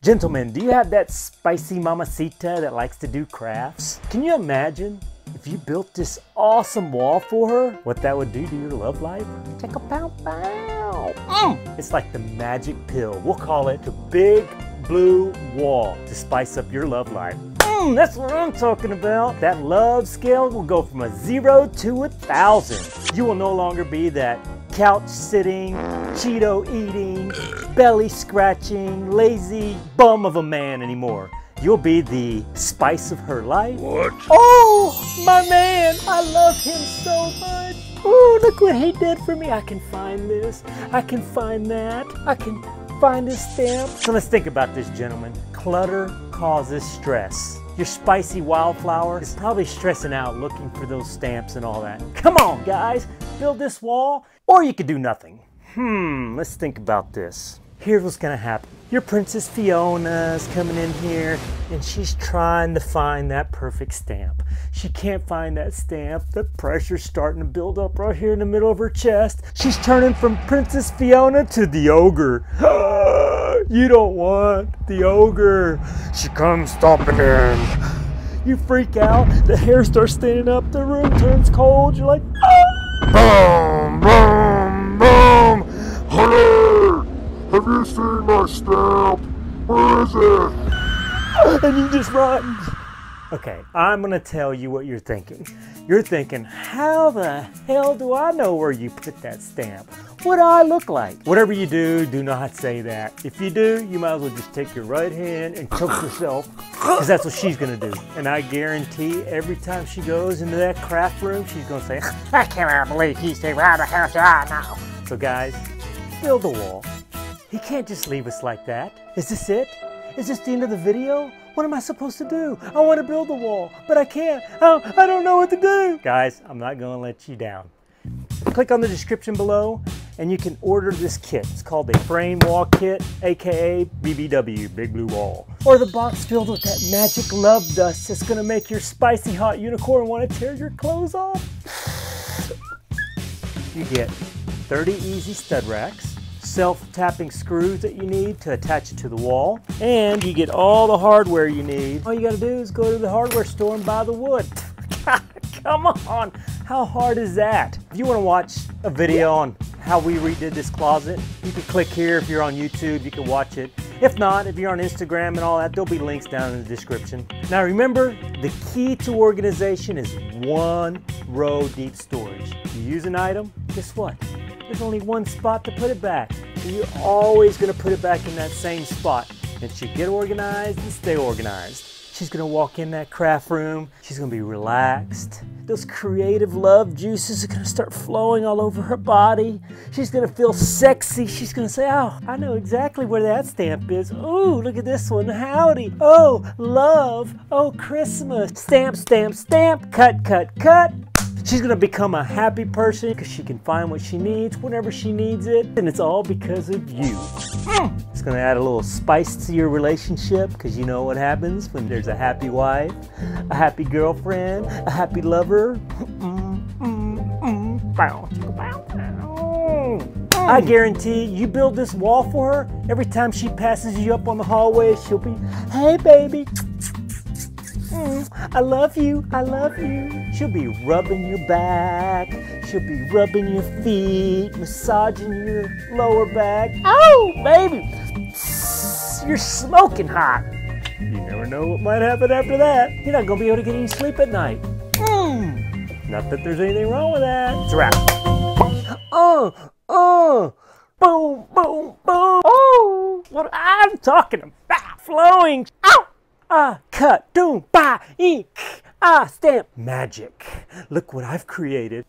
Gentlemen, do you have that spicy mamacita that likes to do crafts? Can you imagine if you built this awesome wall for her, what that would do to your love life? Take a pow pow. It's like the magic pill. We'll call it the big blue wall to spice up your love life. That's what I'm talking about. That love scale will go from a 0 to 1,000. You will no longer be that couch sitting, Cheeto eating, belly scratching, lazy bum of a man anymore. You'll be the spice of her life. What? Oh, my man, I love him so much. Oh, look what he did for me. I can find this, I can find that, I can find this stamp. So let's think about this, gentlemen. Clutter causes stress. Your spicy wildflower is probably stressing out looking for those stamps and all that. Come on, guys, build this wall, or you could do nothing. Let's think about this. Here's what's gonna happen. Your Princess Fiona's coming in here and she's trying to find that perfect stamp. She can't find that stamp. The pressure's starting to build up right here in the middle of her chest. She's turning from Princess Fiona to the ogre. You don't want the ogre. She comes stomping in. You freak out, the hair starts standing up, the room turns cold, you're like, Boom, boom, boom. Hey, have you seen my stamp? Where is it? and you just run. Okay, I'm gonna tell you what you're thinking. You're thinking, how the hell do I know where you put that stamp? What do I look like? Whatever you do, do not say that. If you do, you might as well just take your right hand and choke yourself, because that's what she's gonna do. And I guarantee every time she goes into that craft room, she's gonna say, I cannot believe he said, how the hell do I know? So guys, build the wall. He can't just leave us like that. Is this it? Is this the end of the video? What am I supposed to do? I want to build the wall, but I can't. I don't know what to do. Guys, I'm not going to let you down. Click on the description below and you can order this kit. It's called a frame wall kit, aka BBW, Big Blue Wall. Or the box filled with that magic love dust that's going to make your spicy hot unicorn want to tear your clothes off. You get 30 easy stud racks, self-tapping screws that you need to attach it to the wall, and you get all the hardware you need. All you gotta do is go to the hardware store and buy the wood. Come on, how hard is that? If you wanna watch a video on how we redid this closet, you can click here. If you're on YouTube, you can watch it. If not, if you're on Instagram and all that, there'll be links down in the description. Now remember, the key to organization is 1 row deep storage. You use an item, guess what? There's only one spot to put it back. So you're always gonna put it back in that same spot. And she get organized and stay organized. She's gonna walk in that craft room. She's gonna be relaxed. Those creative love juices are gonna start flowing all over her body. She's gonna feel sexy. She's gonna say, oh, I know exactly where that stamp is. Ooh, look at this one, howdy. Oh, love, oh, Christmas. Stamp, stamp, stamp, cut, cut, cut. She's gonna become a happy person because she can find what she needs whenever she needs it, and it's all because of you. It's gonna add a little spice to your relationship, because you know what happens when there's a happy wife, a happy girlfriend, a happy lover. I guarantee you build this wall for her, every time she passes you up on the hallway, she'll be, hey baby. I love you, I love you. She'll be rubbing your back. She'll be rubbing your feet, massaging your lower back. Oh, baby, you're smoking hot. You never know what might happen after that. You're not gonna be able to get any sleep at night. Not that there's anything wrong with that. It's a wrap. Boom, boom, boom. Oh, what I'm talking about. Flowing. Ow. Cut, doom, ba, ink, stamp. Magic. Look what I've created.